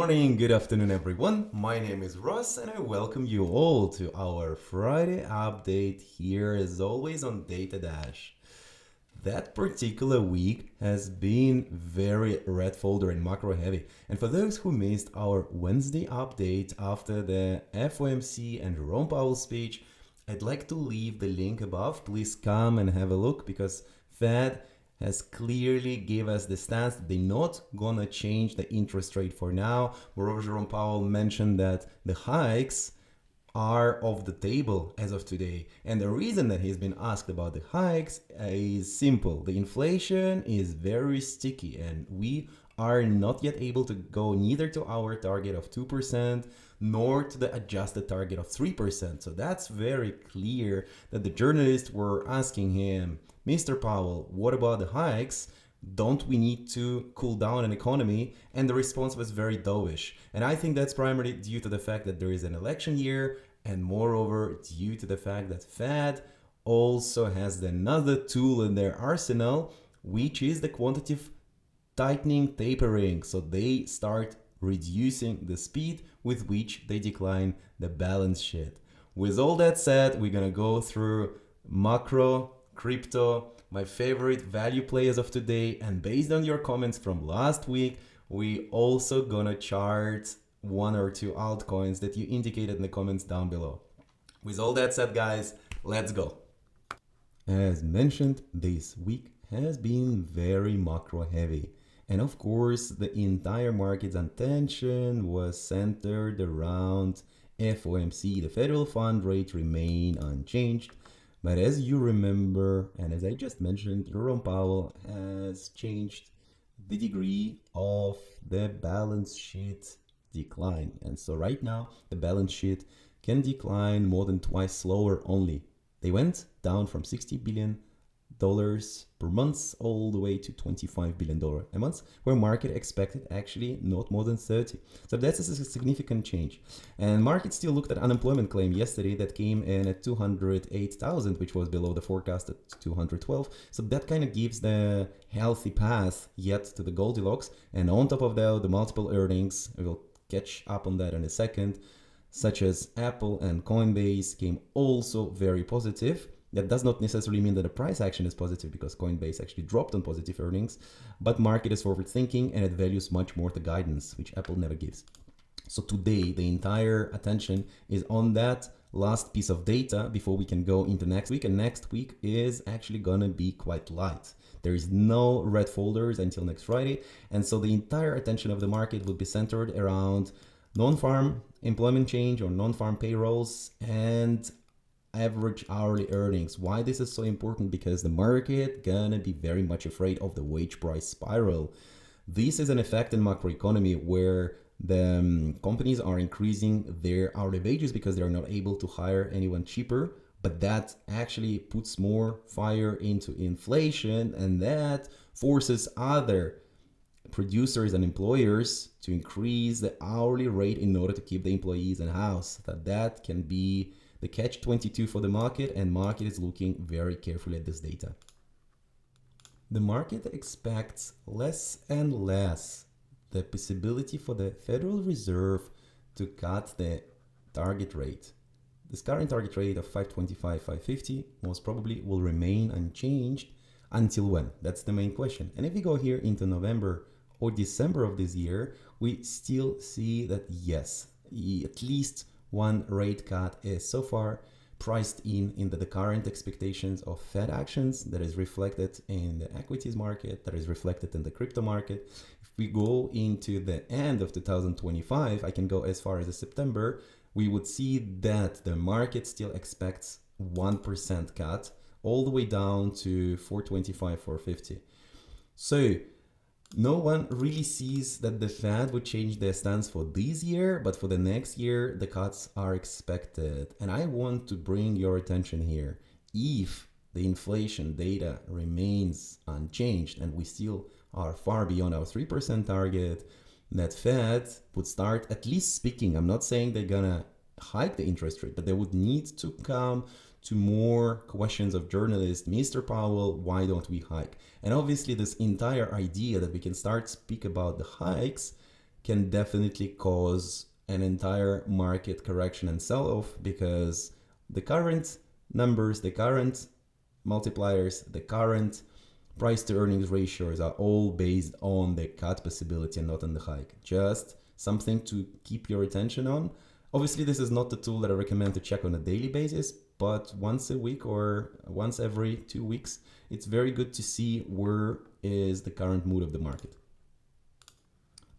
morning, good afternoon, everyone. My name is Russ, and I welcome you all to our Friday update here, as always, on DataDash. That particular week has been very red folder and macro heavy. And for those who missed our Wednesday update after the FOMC and Jerome Powell speech, I'd like to leave the link above. Please come and have a look because Fed has clearly gave us the stance that they're not gonna change the interest rate for now. Moreover, Jerome Powell mentioned that the hikes are off the table as of today. And the reason that he's been asked about the hikes is simple. The inflation is very sticky and we are not yet able to go neither to our target of 2% nor to the adjusted target of 3%. So that's very clear that the journalists were asking him, Mr. Powell, what about the hikes? Don't we need to cool down an economy? And the response was very dovish. And I think that's primarily due to the fact that there is an election year, and moreover, due to the fact that Fed also has another tool in their arsenal, which is the quantitative tightening tapering. So they start reducing the speed with which they decline the balance sheet. With all that said, we're gonna go through macro, crypto, my favorite value players of today, and based on your comments from last week, we also gonna chart one or two altcoins that you indicated in the comments down below. With all that said, guys, let's go. As mentioned, this week has been very macro heavy. And of course, the entire market's attention was centered around FOMC. The federal fund rate remained unchanged. But as you remember, and as I just mentioned, Jerome Powell has changed the degree of the balance sheet decline. And so right now, the balance sheet can decline more than twice slower only. They went down from $60 billion per month all the way to $25 billion a month, where market expected actually not more than 30. So that's a significant change. And market still looked at unemployment claim yesterday that came in at 208,000, which was below the forecast at 212. So that kind of gives the healthy path yet to the Goldilocks. And on top of that, the multiple earnings, we will catch up on that in a second, such as Apple and Coinbase came also very positive. That does not necessarily mean that the price action is positive because Coinbase actually dropped on positive earnings, but market is forward thinking and it values much more the guidance, which Apple never gives. So today, the entire attention is on that last piece of data before we can go into next week. And next week is actually gonna be quite light. There is no red folders until next Friday. And so the entire attention of the market will be centered around non-farm employment change or non-farm payrolls and average hourly earnings. Why this is so important? Because the market gonna be very much afraid of the wage price spiral. This is an effect in macroeconomy where the companies are increasing their hourly wages because they're not able to hire anyone cheaper, but that actually puts more fire into inflation and that forces other producers and employers to increase the hourly rate in order to keep the employees in house. That can be the catch-22 for the market, and market is looking very carefully at this data. The market expects less and less the possibility for the Federal Reserve to cut the target rate. This current target rate of 525, 550 most probably will remain unchanged until when? That's the main question. And if we go here into November or December of this year, we still see that yes, at least one rate cut is so far priced in the current expectations of Fed actions that is reflected in the equities market, that is reflected in the crypto market. If we go into the end of 2025, I can go as far as September, we would see that the market still expects 1% cut all the way down to 425, 450. So no one really sees that the Fed would change their stance for this year, but for the next year, the cuts are expected. And I want to bring your attention here. If the inflation data remains unchanged and we still are far beyond our 3% target, that Fed would start at least speaking. I'm not saying they're gonna hike the interest rate, but they would need to come to more questions of journalists. Mr. Powell, why don't we hike? And obviously this entire idea that we can start speak about the hikes can definitely cause an entire market correction and sell-off, because the current numbers, the current multipliers, the current price to earnings ratios are all based on the cut possibility and not on the hike. Just something to keep your attention on. Obviously, this is not the tool that I recommend to check on a daily basis, but once a week or once every 2 weeks, it's very good to see where is the current mood of the market.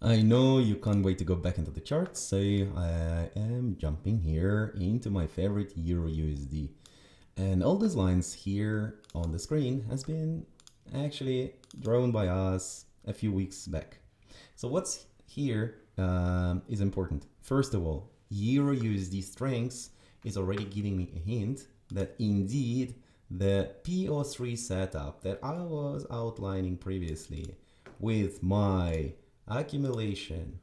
I know you can't wait to go back into the charts, so I am jumping here into my favorite Euro USD. And all these lines here on the screen has been actually drawn by us a few weeks back. So what's here is important. First of all, Euro USD strength is already giving me a hint that indeed the PO3 setup that I was outlining previously with my accumulation,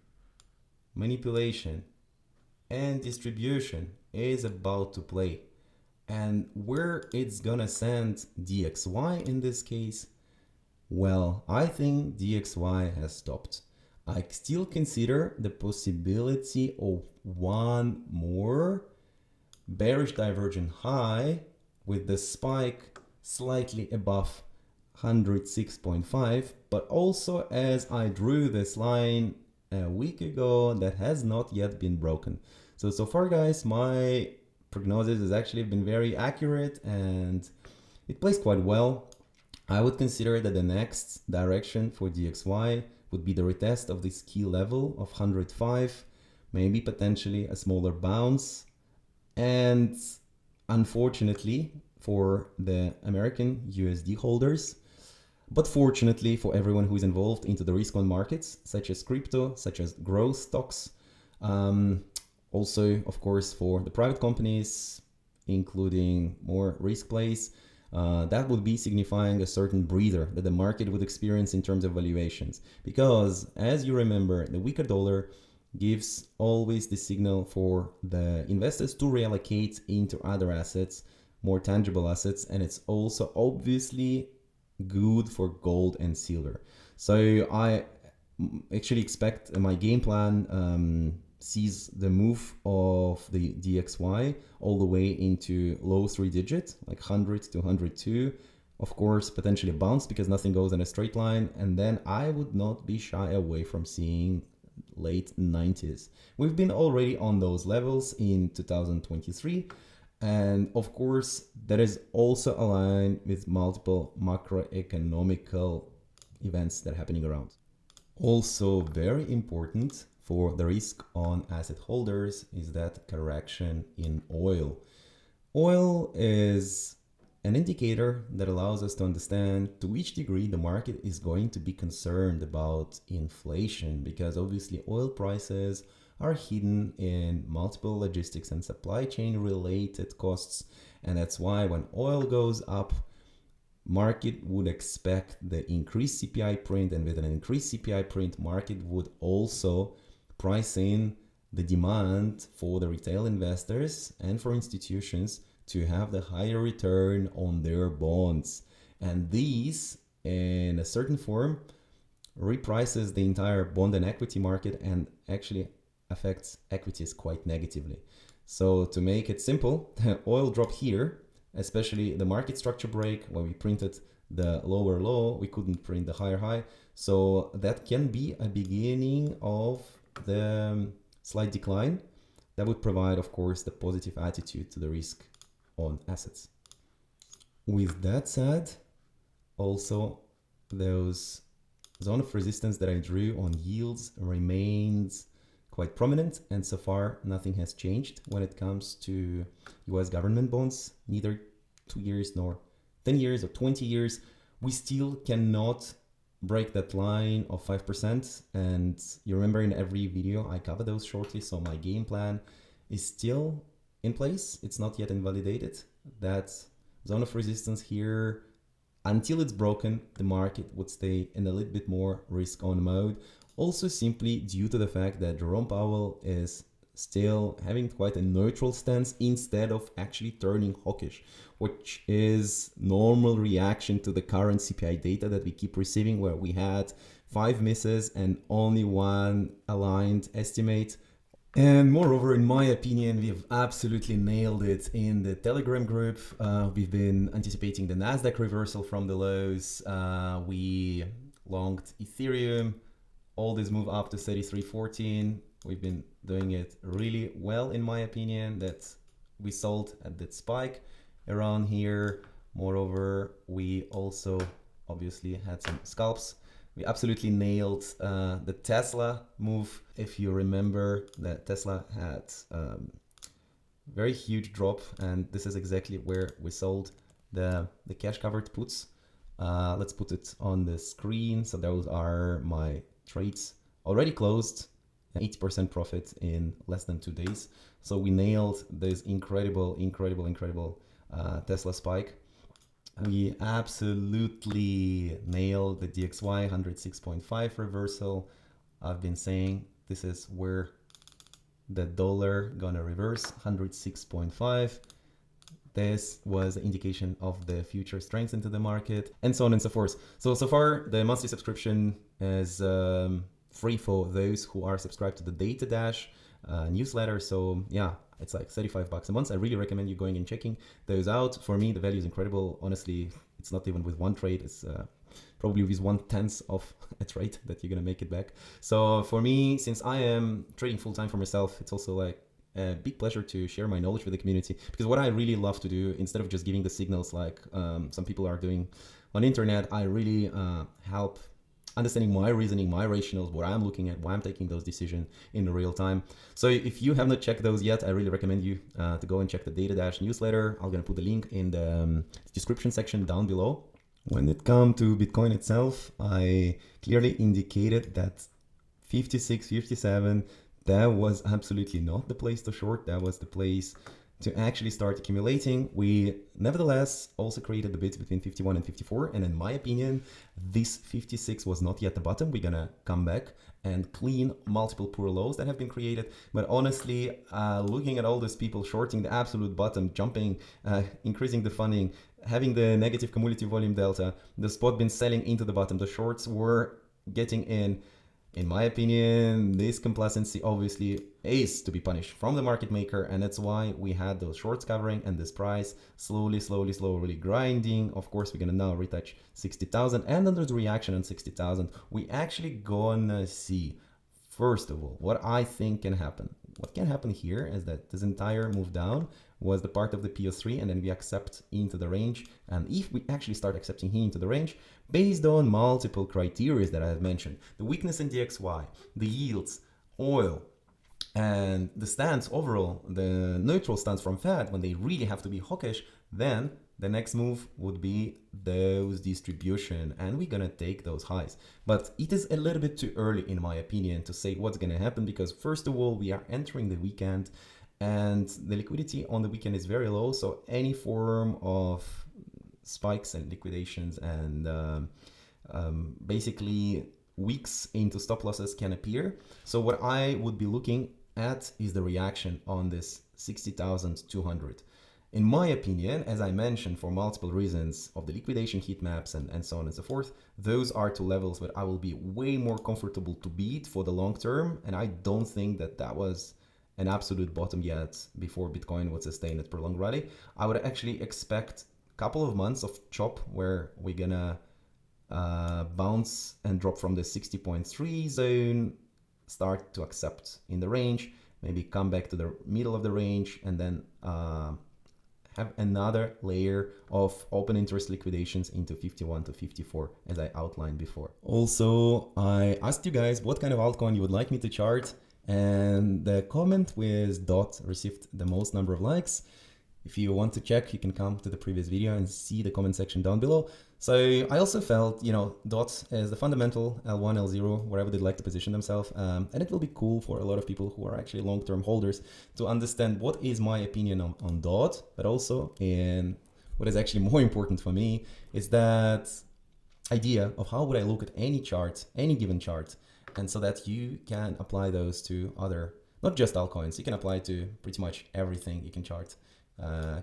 manipulation, and distribution is about to play. And where it's gonna send DXY in this case, well, I think DXY has stopped. I still consider the possibility of one more bearish divergent high with the spike slightly above 106.5, but also, as I drew this line a week ago, that has not yet been broken. So far guys, my prognosis has actually been very accurate and it plays quite well. I would consider that the next direction for DXY would be the retest of this key level of 105, maybe potentially a smaller bounce. And unfortunately for the American USD holders, but fortunately for everyone who is involved into the risk on markets, such as crypto, such as growth stocks, also, of course, for the private companies, including more risk plays, that would be signifying a certain breather that the market would experience in terms of valuations. Because, as you remember, the weaker dollar gives always the signal for the investors to reallocate into other assets, more tangible assets, and it's also obviously good for gold and silver. So I actually expect my game plan sees the move of the DXY all the way into low 3 digits, like 100 to 102. Of course, potentially a bounce because nothing goes in a straight line. And then I would not be shy away from seeing late 90s. We've been already on those levels in 2023. And of course, that is also aligned with multiple macroeconomical events that are happening around. Also very important for the risk on asset holders is that correction in oil. Oil is an indicator that allows us to understand to which degree the market is going to be concerned about inflation, because obviously oil prices are hidden in multiple logistics and supply chain related costs. And that's why when oil goes up, market would expect the increased CPI print, and with an increased CPI print, market would also price in the demand for the retail investors and for institutions to have the higher return on their bonds. And these, in a certain form, reprices the entire bond and equity market and actually affects equities quite negatively. So to make it simple, oil drop here, especially the market structure break, when we printed the lower low, we couldn't print the higher high. So that can be a beginning of the slight decline that would provide, of course, the positive attitude to the risk on assets. With that said, also those zone of resistance that I drew on yields remains quite prominent, and so far nothing has changed when it comes to US government bonds, neither 2 years nor 10 years or 20 years. We still cannot break that line of 5%, and you remember in every video I cover those shortly, so my game plan is still in place. It's not yet invalidated. That zone of resistance here, until it's broken, the market would stay in a little bit more risk on mode. Also simply due to the fact that Jerome Powell is still having quite a neutral stance instead of actually turning hawkish, which is normal reaction to the current CPI data that we keep receiving, where we had 5 misses and only one aligned estimate. And moreover, in my opinion, we have absolutely nailed it in the Telegram group. We've been anticipating the Nasdaq reversal from the lows. We longed Ethereum, all this move up to 33.14. We've been doing it really well, in my opinion. That we sold at that spike around here. Moreover, we also obviously had some scalps. We absolutely nailed the Tesla move. If you remember that Tesla had very huge drop, and this is exactly where we sold the cash covered puts. Let's put it on the screen. So those are my trades already closed, 80% profit in less than 2 days. So we nailed this incredible Tesla spike. We absolutely nailed the DXY 106.5 reversal. I've been saying this is where the dollar gonna reverse, 106.5. This was an indication of the future strength into the market, and so on and so forth. So far, the monthly subscription is free for those who are subscribed to the DataDash newsletter. So yeah, it's like $35 a month. I really recommend you going and checking those out. For me, the value is incredible. Honestly, it's not even with one trade. It's probably with 1/10 of a trade that you're gonna make it back. So for me, since I am trading full time for myself, it's also like a big pleasure to share my knowledge with the community, because what I really love to do, instead of just giving the signals like some people are doing on internet, I really help understanding my reasoning, my rationales, what I'm looking at, why I'm taking those decisions in real time. So if you have not checked those yet, I really recommend you to go and check the DataDash newsletter. I'm gonna put the link in the description section down below. When it comes to Bitcoin itself, I clearly indicated that 56, 57, that was absolutely not the place to short. That was the place to actually start accumulating. We nevertheless also created the bids between 51 and 54, and in my opinion, this 56 was not yet the bottom. We're gonna come back and clean multiple poor lows that have been created. But honestly, looking at all those people shorting the absolute bottom, jumping, increasing the funding, having the negative cumulative volume delta, the spot been selling into the bottom, the shorts were getting in. In my opinion, this complacency obviously is to be punished from the market maker, and that's why we had those shorts covering and this price slowly grinding. Of course, we're gonna now retouch 60,000, and under the reaction on 60,000, we actually gonna see, first of all, what I think can happen. What can happen here is that this entire move down was the part of the PO3, and then we accept into the range. And if we actually start accepting here into the range, based on multiple criteria that I have mentioned, the weakness in DXY, the yields, oil, and the stance overall, the neutral stance from Fed, when they really have to be hawkish, then the next move would be those distribution, and we're gonna take those highs. But it is a little bit too early, in my opinion, to say what's gonna happen, because first of all, we are entering the weekend, and the liquidity on the weekend is very low. So any form of spikes and liquidations and basically weeks into stop losses can appear. So what I would be looking at is the reaction on this 60,200. In my opinion, as I mentioned, for multiple reasons of the liquidation heat maps and so on and so forth, those are two levels that I will be way more comfortable to beat for the long term. And I don't think that that was an absolute bottom yet before Bitcoin would sustain its prolonged rally. I would actually expect a couple of months of chop where we're gonna bounce and drop from the 60.3 zone, start to accept in the range, maybe come back to the middle of the range, and then have another layer of open interest liquidations into 51 to 54, as I outlined before. Also, I asked you guys what kind of altcoin you would like me to chart, and the comment with DOT received the most number of likes. If you want to check, you can come to the previous video and see the comment section down below. So I also felt, DOT is the fundamental L1, L0, wherever they'd like to position themselves. And it will be cool for a lot of people who are actually long-term holders to understand what is my opinion on DOT, but also in what is actually more important for me is that idea of how would I look at any chart, any given chart, and so that you can apply those to other, not just altcoins, you can apply to pretty much everything you can chart.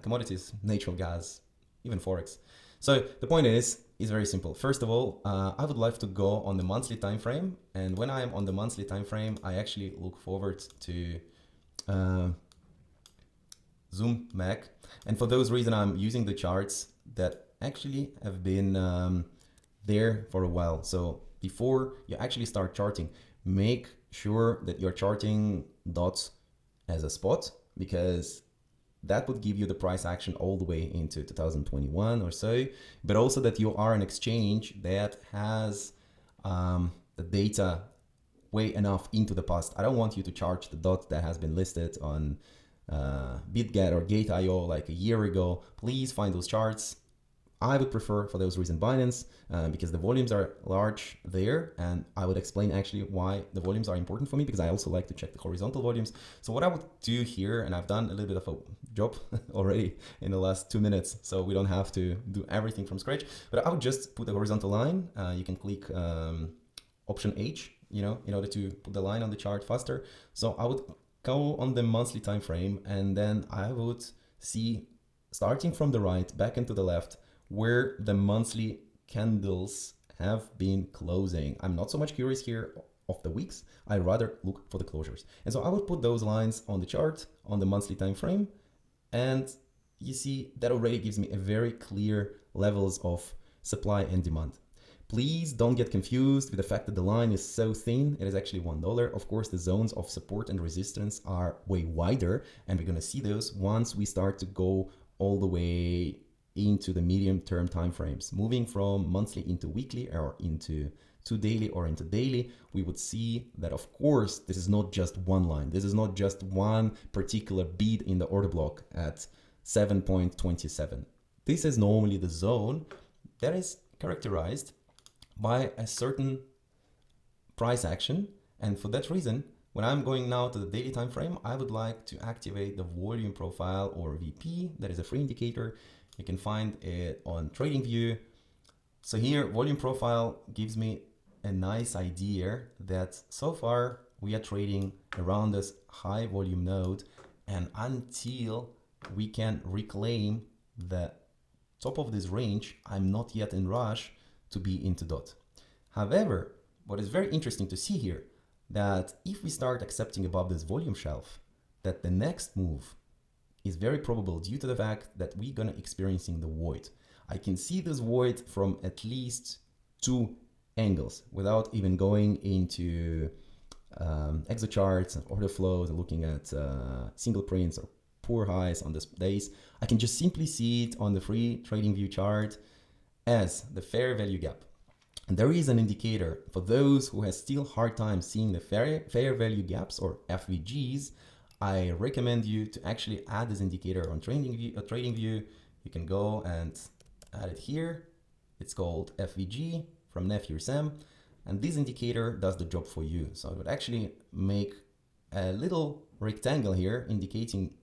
Commodities, natural gas, even Forex. So the point is very simple. First of all, I would like to go on the monthly time frame, and when I am on the monthly time frame, I actually look forward to zoom back, and for those reasons, I'm using the charts that actually have been there for a while. So before you actually start charting, make sure that you're charting dots as a spot, because that would give you the price action all the way into 2021 or so, but also that you are an exchange that has the data way enough into the past. I don't want you to charge the dot that has been listed on BitGet or Gate.io like a year ago. Please find those charts. I would prefer, for those reasons, Binance, because the volumes are large there, and I would explain actually why the volumes are important for me, because I also like to check the horizontal volumes. So what I would do here, and I've done a little bit of a job already in the last 2 minutes, so we don't have to do everything from scratch, but I would just put a horizontal line. You can click option H, in order to put the line on the chart faster. So I would go on the monthly time frame, and then I would see, starting from the right back into the left, where the monthly candles have been closing. I'm not so much curious here of the weeks. I rather look for the closures. And so I would put those lines on the chart on the monthly time frame, and you see that already gives me a very clear levels of supply and demand. Please don't get confused with the fact that the line is so thin. It is actually $1. Of course, the zones of support and resistance are way wider, and we're gonna see those once we start to go all the way into the medium term time frames. Moving from monthly into weekly, or into daily or into daily, we would see that, of course, this is not just one line. This is not just one particular bid in the order block at 7.27. This is normally the zone that is characterized by a certain price action, and for that reason, when I'm going now to the daily time frame, I would like to activate the volume profile, or VP. That is a free indicator. You can find it on TradingView. So here, volume profile gives me a nice idea that so far we are trading around this high volume node, and until we can reclaim the top of this range, I'm not yet in rush to be into dot. However, what is very interesting to see here, that if we start accepting above this volume shelf, that the next move is very probable due to the fact that we're gonna experiencing the void. I can see this void from at least 2 angles without even going into exocharts and order flows and looking at single prints or poor highs on these days. I can just simply see it on the free TradingView chart as the fair value gap. And there is an indicator for those who have still hard time seeing the fair value gaps, or FVGs. I recommend you to actually add this indicator on TradingView. You can go and add it here. It's called FVG from Nephew Sam, and this indicator does the job for you. So I would actually make a little rectangle here indicating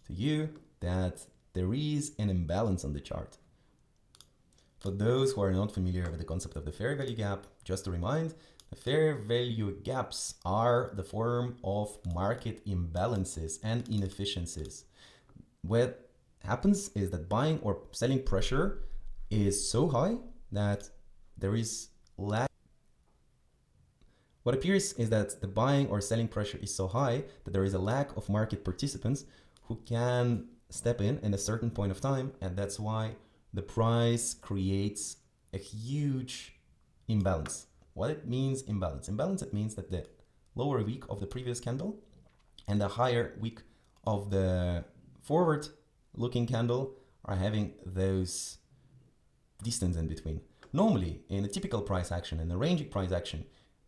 to you that there is an imbalance on the chart. For those who are not familiar with the concept of the fair value gap, just to remind, the fair value gaps are the form of market imbalances and inefficiencies. What happens is that buying or selling pressure is so high that there is lack. What appears is that the buying or selling pressure is so high that there is a lack of market participants who can step in a certain point of time, and that's why the price creates a huge imbalance. What it means imbalance? Imbalance, it means that the lower week of the previous candle and the higher week of the forward looking candle are having those distance in between. Normally, in a typical price action, in a ranging price action,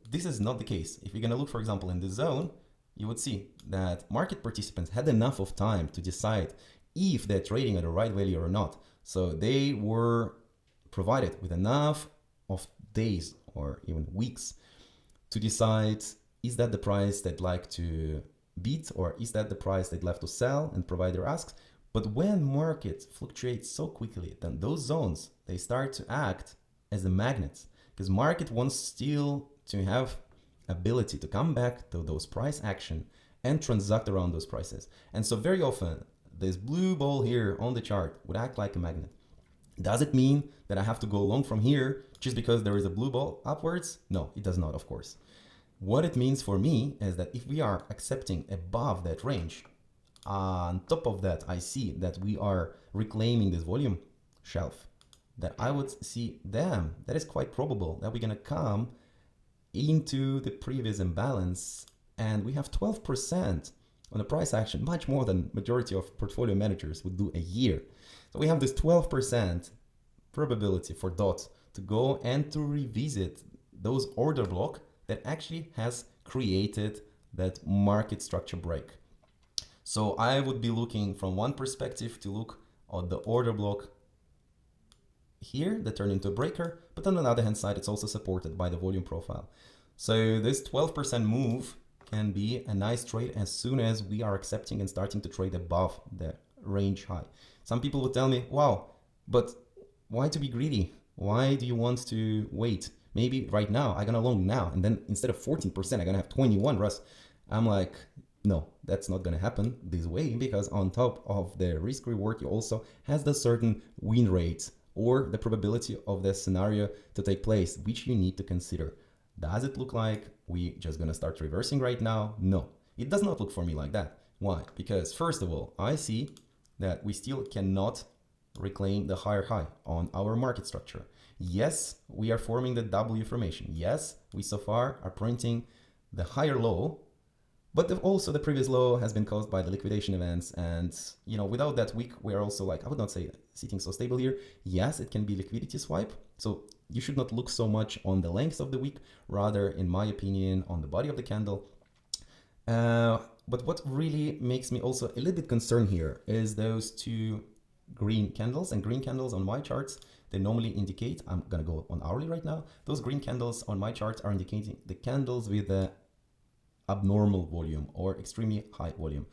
this is not the case. If you're gonna look, for example, in the zone, you would see that market participants had enough of time to decide if they're trading at the right value or not. So they were provided with enough of days or even weeks to decide, is that the price they'd like to beat, or is that the price they'd like to sell and provide their asks. But when market fluctuates so quickly, then those zones, they start to act as a magnet, because market wants still to have ability to come back to those price action and transact around those prices. And so very often this blue ball here on the chart would act like a magnet. Does it mean that I have to go long from here just because there is a blue ball upwards? No, it does not, of course. What it means for me is that if we are accepting above that range, on top of that, I see that we are reclaiming this volume shelf, that I would see, damn, that is quite probable that we're gonna come into the previous imbalance, and we have 12% on the price action, much more than majority of portfolio managers would do a year. So we have this 12% probability for DOT to go and to revisit those order block that actually has created that market structure break. So I would be looking from one perspective to look at the order block here that turned into a breaker, but on the other hand side, it's also supported by the volume profile. So this 12% move can be a nice trade as soon as we are accepting and starting to trade above the range high. Some people would tell me, wow, but why to be greedy? Why do you want to wait? Maybe right now, I'm gonna long now, and then instead of 14%, I'm gonna have 21, Russ. I'm like, no, that's not gonna happen this way, because on top of the risk reward, you also has the certain win rate or the probability of the scenario to take place, which you need to consider. Does it look like we just gonna start reversing right now? No, it does not look for me like that. Why? Because first of all, I see that we still cannot reclaim the higher high on our market structure. Yes, we are forming the W formation. Yes, we so far are printing the higher low, but also the previous low has been caused by the liquidation events. And, you know, without that wick, we are also like, I would not say sitting so stable here. Yes, it can be liquidity swipe. So you should not look so much on the length of the wick, rather, in my opinion, on the body of the candle. But what really makes me also a little bit concerned here is those two green candles. And green candles on my charts, they normally indicate, I'm gonna go on hourly right now, those green candles on my charts are indicating the candles with the abnormal volume or extremely high volume.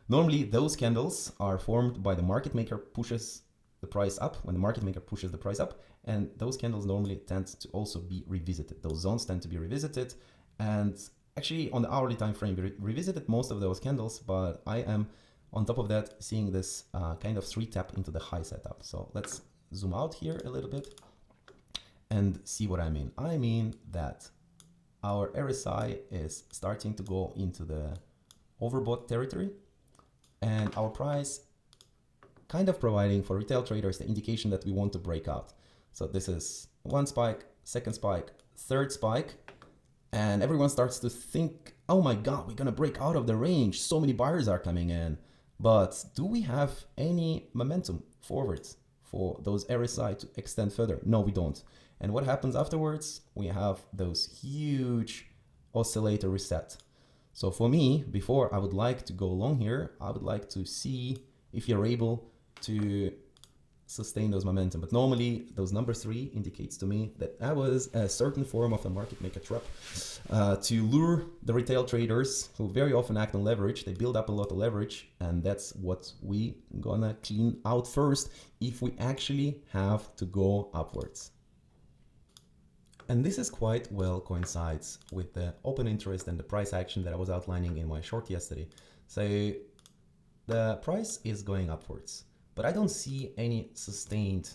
Normally those candles are formed by the market maker pushes the price up, when the market maker pushes the price up, and those candles normally tend to also be revisited. Those zones tend to be revisited, and actually on the hourly time frame we revisited most of those candles, but I am on top of that seeing this kind of 3-tap into the high setup. So let's zoom out here a little bit and see what I mean. I mean that our RSI is starting to go into the overbought territory, and our price kind of providing for retail traders the indication that we want to break out. So this is one spike, second spike, third spike, and everyone starts to think, oh my God, we're gonna break out of the range. So many buyers are coming in. But do we have any momentum forwards for those RSI to extend further? No, we don't. And what happens afterwards? We have those huge oscillator reset. So for me, before I would like to go long here, I would like to see if you're able to sustain those momentum. But normally those number 3 indicates to me that that was a certain form of a market maker trap to lure the retail traders who very often act on leverage. They build up a lot of leverage, and that's what we gonna clean out first if we actually have to go upwards. And this is quite well coincides with the open interest and the price action that I was outlining in my short yesterday. So the price is going upwards, but I don't see any sustained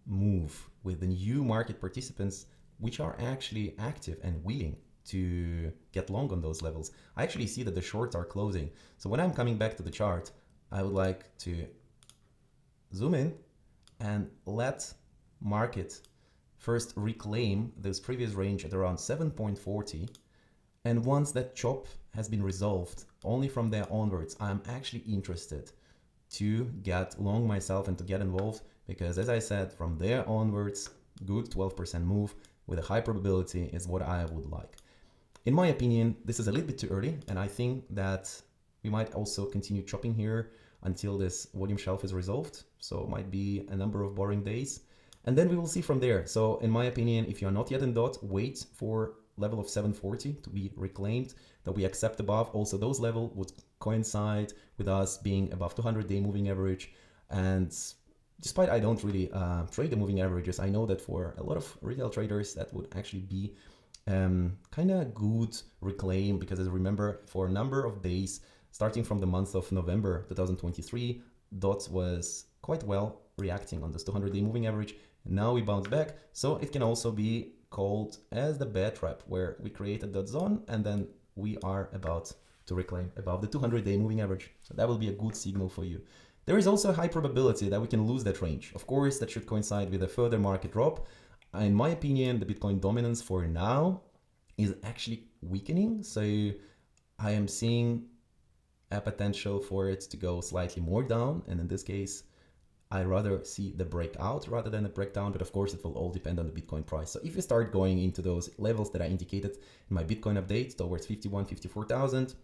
move with the new market participants, which are actually active and willing to get long on those levels. I actually see that the shorts are closing. So when I'm coming back to the chart, I would like to zoom in and let market first reclaim this previous range at around 7.40. And once that chop has been resolved, only from there onwards, I'm actually interested to get long myself and to get involved, because as I said, from there onwards, good 12% move with a high probability is what I would like. In my opinion, this is a little bit too early, and I think that we might also continue chopping here until this volume shelf is resolved. So it might be a number of boring days, and then we will see from there. So in my opinion, if you're not yet in DOT, wait for level of 740 to be reclaimed, that we accept above. Also, those level would coincide with us being above 200-day moving average. And despite I don't really trade the moving averages, I know that for a lot of retail traders, that would actually be kind of good reclaim, because as remember, for a number of days, starting from the month of November 2023, DOT was quite well reacting on this 200-day moving average. Now we bounce back. So it can also be called as the bear trap, where we create a dot zone and then we are about to reclaim above the 200-day moving average. So that will be a good signal for you. There is also a high probability that we can lose that range. Of course, that should coincide with a further market drop. In my opinion, the Bitcoin dominance for now is actually weakening. So I am seeing a potential for it to go slightly more down. And in this case, I rather see the breakout rather than a breakdown, but of course it will all depend on the Bitcoin price. So if you start going into those levels that I indicated in my Bitcoin update towards 51, 54,000,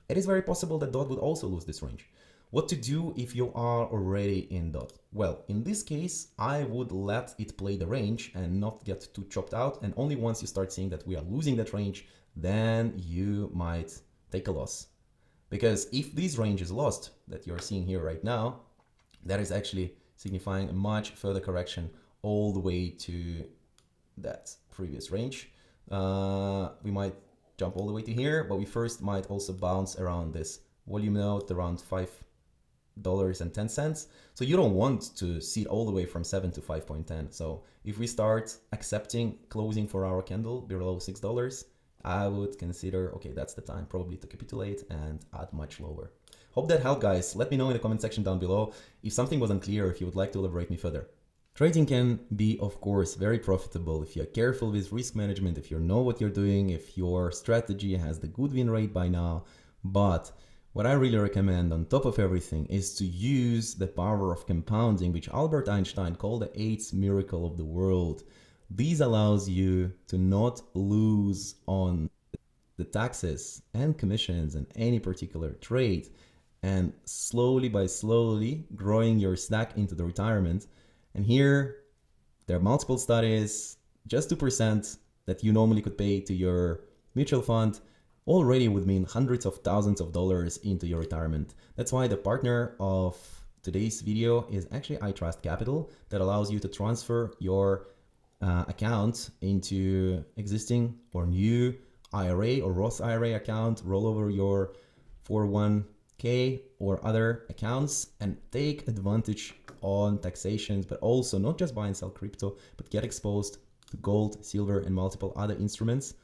it is very possible that DOT would also lose this range. What to do if you are already in DOT? Well, in this case, I would let it play the range and not get too chopped out. And only once you start seeing that we are losing that range, then you might take a loss. Because if this range is lost that you're seeing here right now, that is actually signifying a much further correction all the way to that previous range. We might jump all the way to here, but we first might also bounce around this volume node around $5.10. So you don't want to see it all the way from 7 to 5.10. So if we start accepting closing for our candle below $6, I would consider, okay, that's the time probably to capitulate and add much lower. Hope that helped, guys. Let me know in the comment section down below if something was unclear, if you would like to elaborate me further. Trading can be, of course, very profitable if you're careful with risk management, if you know what you're doing, if your strategy has the good win rate by now. But what I really recommend on top of everything is to use the power of compounding, which Albert Einstein called the eighth miracle of the world. This allows you to not lose on the taxes and commissions in any particular trade, and slowly by slowly growing your stack into the retirement. And here there are multiple studies, just 2% that you normally could pay to your mutual fund already would mean hundreds of thousands of dollars into your retirement. That's why the partner of today's video is actually iTrust Capital, that allows you to transfer your account into existing or new IRA or Roth IRA account, roll over your 401k or other accounts and take advantage on taxations, but also not just buy and sell crypto, but get exposed to gold, silver, and multiple other instruments.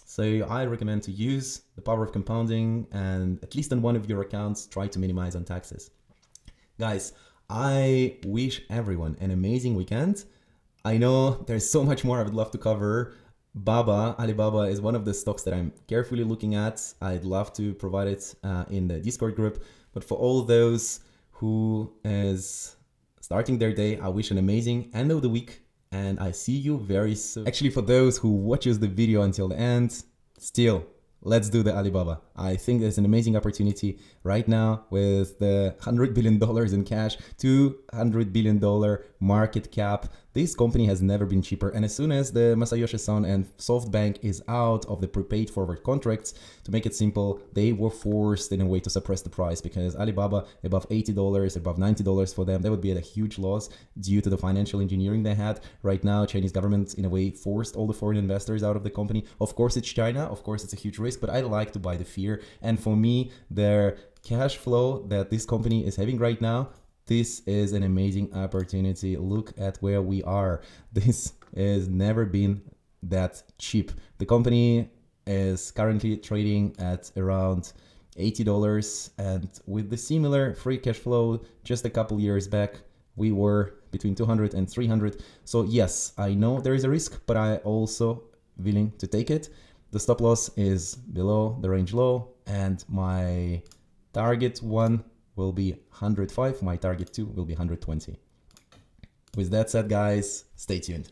So I recommend to use the power of compounding and at least on one of your accounts, try to minimize on taxes. Guys, I wish everyone an amazing weekend. I know there's so much more I would love to cover. Alibaba is one of the stocks that I'm carefully looking at. I'd love to provide it in the Discord group. But for all those who is starting their day, I wish an amazing end of the week. And I see you very soon. Actually, for those who watches the video until the end, still, let's do the Alibaba. I think there's an amazing opportunity right now with the $100 billion in cash, $200 billion market cap. This company has never been cheaper. And as soon as the Masayoshi-son and SoftBank is out of the prepaid forward contracts, to make it simple, they were forced in a way to suppress the price, because Alibaba above $80, above $90 for them, that would be at a huge loss due to the financial engineering they had. Right now, Chinese government in a way forced all the foreign investors out of the company. Of course, it's China. Of course, it's a huge risk, but I like to buy the fear. And for me, their cash flow that this company is having right now, this is an amazing opportunity. Look at where we are. This has never been that cheap. The company is currently trading at around $80, and with the similar free cash flow just a couple years back, we were between 200 and 300. So yes, I know there is a risk, but I also willing to take it. The stop loss is below the range low, and my target one will be 105. My target two will be 120. With that said, guys, stay tuned.